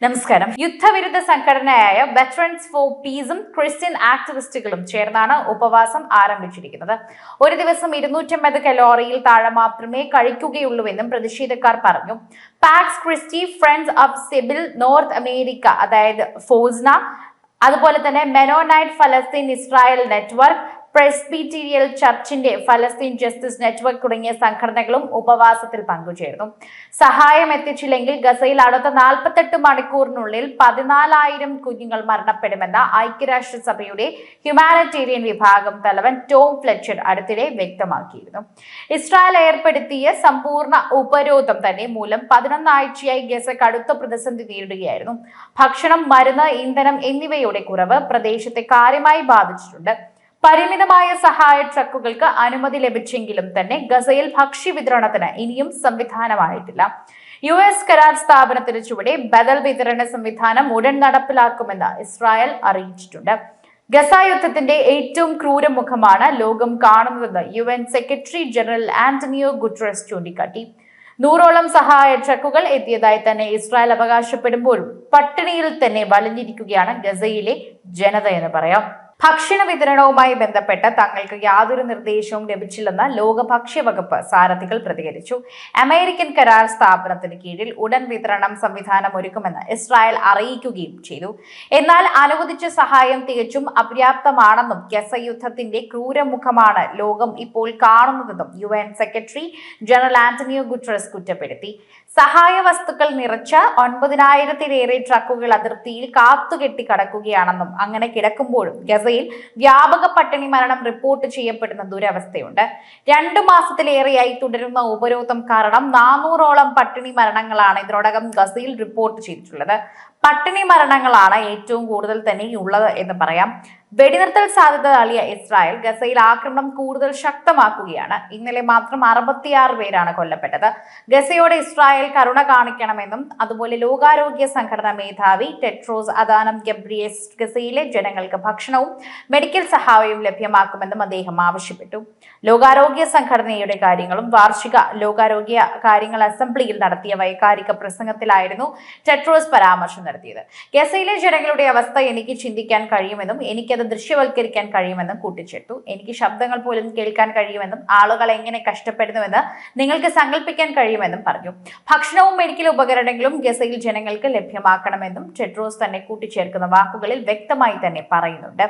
നമസ്കാരം. യുദ്ധവിരുദ്ധ സംഘടനയായ veterans four പീസും ക്രിസ്ത്യൻ ആക്ടിവിസ്റ്റുകളും ചേർന്നാണ് ഉപവാസം ആരംഭിച്ചിരിക്കുന്നത്. ഒരു ദിവസം 250 കലോറിയിൽ താഴെ മാത്രമേ കഴിക്കുകയുള്ളൂവെന്നും പ്രതിഷേധക്കാർ പറഞ്ഞു. Pax Christi Friends of Sabeel North America, അതായത് ഫോസ്ന, അതുപോലെ തന്നെ മെനോനൈറ്റ് ഫലസ്തീൻ ഇസ്രായേൽ നെറ്റ്വർക്ക്, പ്രസ്ബിറ്റീരിയൽ ചർച്ചിന്റെ ഫലസ്തീൻ ജസ്റ്റിസ് നെറ്റ്വർക്ക് തുടങ്ങിയ സംഘടനകളും ഉപവാസത്തിൽ പങ്കുചേർന്നു. സഹായം എത്തിച്ചില്ലെങ്കിൽ ഗസയിൽ അടുത്ത 48 മണിക്കൂറിനുള്ളിൽ 14,000 കുഞ്ഞുങ്ങൾ മരണപ്പെടുമെന്ന് ഐക്യരാഷ്ട്രസഭയുടെ ഹ്യൂമാനിറ്റേറിയൻ വിഭാഗം തലവൻ ടോം ഫ്ലെച്ചർ അടുത്തിടെ വ്യക്തമാക്കിയിരുന്നു. ഇസ്രായേൽ ഏർപ്പെടുത്തിയ സമ്പൂർണ്ണ ഉപരോധം തന്നെ മൂലം 11 ആഴ്ചയായി ഗസ കടുത്ത പ്രതിസന്ധി നേരിടുകയായിരുന്നു. ഭക്ഷണം, മരുന്ന്, ഇന്ധനം എന്നിവയുടെ കുറവ് പ്രദേശത്തെ കാര്യമായി ബാധിച്ചിട്ടുണ്ട്. പരിമിതമായ സഹായ ട്രക്കുകൾക്ക് അനുമതി ലഭിച്ചെങ്കിലും തന്നെ ഗസയിൽ ഭക്ഷ്യവിതരണത്തിന് ഇനിയും സംവിധാനമായിട്ടില്ല. US കരാർ സ്ഥാപനത്തിന് ചുവടെ ബദൽ വിതരണ സംവിധാനം ഉടൻ നടപ്പിലാക്കുമെന്ന് ഇസ്രായേൽ അറിയിച്ചിട്ടുണ്ട്. ഗസ യുദ്ധത്തിന്റെ ഏറ്റവും ക്രൂരമുഖമാണ് ലോകം കാണുന്നതെന്ന് UN secretary general Antonio Guterres ചൂണ്ടിക്കാട്ടി. 100ഓളം സഹായ ട്രക്കുകൾ എത്തിയതായി തന്നെ ഇസ്രായേൽ അവകാശപ്പെടുമ്പോഴും പട്ടിണിയിൽ തന്നെ വലഞ്ഞിരിക്കുകയാണ് ഗസയിലെ ജനത എന്ന് പറയാം. ഭക്ഷണ വിതരണവുമായി ബന്ധപ്പെട്ട് തങ്ങൾക്ക് യാതൊരു നിർദ്ദേശവും ലഭിച്ചില്ലെന്ന് ലോക ഭക്ഷ്യവകുപ്പ് സാരഥികൾ പ്രതികരിച്ചു. അമേരിക്കൻ കരാർ സ്ഥാപനത്തിന് കീഴിൽ ഉടൻ വിതരണം സംവിധാനം ഒരുക്കുമെന്ന് ഇസ്രായേൽ അറിയിക്കുകയും ചെയ്തു. എന്നാൽ അനുവദിച്ച സഹായം തികച്ചും അപര്യാപ്തമാണെന്നും ഗസ യുദ്ധത്തിന്റെ ക്രൂരമുഖമാണ് ലോകം ഇപ്പോൾ കാണുന്നതെന്നും UN secretary general Antonio Guterres കുറ്റപ്പെടുത്തി. സഹായ വസ്തുക്കൾ നിറച്ച 9,000-ലേറെ ട്രക്കുകൾ അതിർത്തിയിൽ കാത്തുകെട്ടി കടക്കുകയാണെന്നും അങ്ങനെ കിടക്കുമ്പോഴും ഗസയിൽ വ്യാപക പട്ടിണി മരണം റിപ്പോർട്ട് ചെയ്യപ്പെടുന്ന ദുരവസ്ഥയുണ്ട്. 2 മാസത്തിലേറെയായി തുടരുന്ന ഉപരോധം കാരണം 400ഓളം പട്ടിണി മരണങ്ങളാണ് ഇതിനോടകം ഗസയിൽ റിപ്പോർട്ട് ചെയ്തിട്ടുള്ളത്. പട്ടിണി മരണങ്ങളാണ് ഏറ്റവും കൂടുതൽ തന്നെ ഉള്ളത് എന്ന് പറയാം. വെടിനിർത്തൽ സാധ്യത തള്ളിയ ഇസ്രായേൽ ഗസയിൽ ആക്രമണം കൂടുതൽ ശക്തമാക്കുകയാണ്. ഇന്നലെ മാത്രം 66 പേരാണ് കൊല്ലപ്പെട്ടത്. ഗസയോട് ഇസ്രായേൽ കരുണ കാണിക്കണമെന്നും അതുപോലെ ലോകാരോഗ്യ സംഘടന മേധാവി ടെഡ്രോസ് അദാനം ഗബ്രിയേസ് ഗസയിലെ ജനങ്ങൾക്ക് ഭക്ഷണവും മെഡിക്കൽ സഹായവും ലഭ്യമാക്കുമെന്നും അദ്ദേഹം ആവശ്യപ്പെട്ടു. ലോകാരോഗ്യ സംഘടനയുടെ കാര്യങ്ങളും വാർഷിക ലോകാരോഗ്യ കാര്യങ്ങൾ അസംബ്ലിയിൽ നടത്തിയ വൈകാരിക പ്രസംഗത്തിലായിരുന്നു ടെഡ്രോസ് പരാമർശം നടത്തിയത്. ഗസയിലെ ജനങ്ങളുടെ അവസ്ഥ എനിക്ക് ചിന്തിക്കാൻ കഴിയുമെന്നും എനിക്കത് ദൃശ്യവൽക്കരിക്കാൻ കഴിയുമെന്നും കൂട്ടിച്ചേർത്തു. എനിക്ക് ശബ്ദങ്ങൾ പോലും കേൾക്കാൻ കഴിയുമെന്നും ആളുകൾ എങ്ങനെ കഷ്ടപ്പെടുന്നുവെന്ന് നിങ്ങൾക്ക് സങ്കല്പിക്കാൻ കഴിയുമെന്നും പറഞ്ഞു. ഭക്ഷണവും മെഡിക്കൽ ഉപകരണങ്ങളും ഗസയിൽ ജനങ്ങൾക്ക് ലഭ്യമാക്കണമെന്നും ടെഡ്രോസ് തന്നെ കൂട്ടിച്ചേർക്കുന്ന വാക്കുകളിൽ വ്യക്തമായി തന്നെ പറയുന്നുണ്ട്.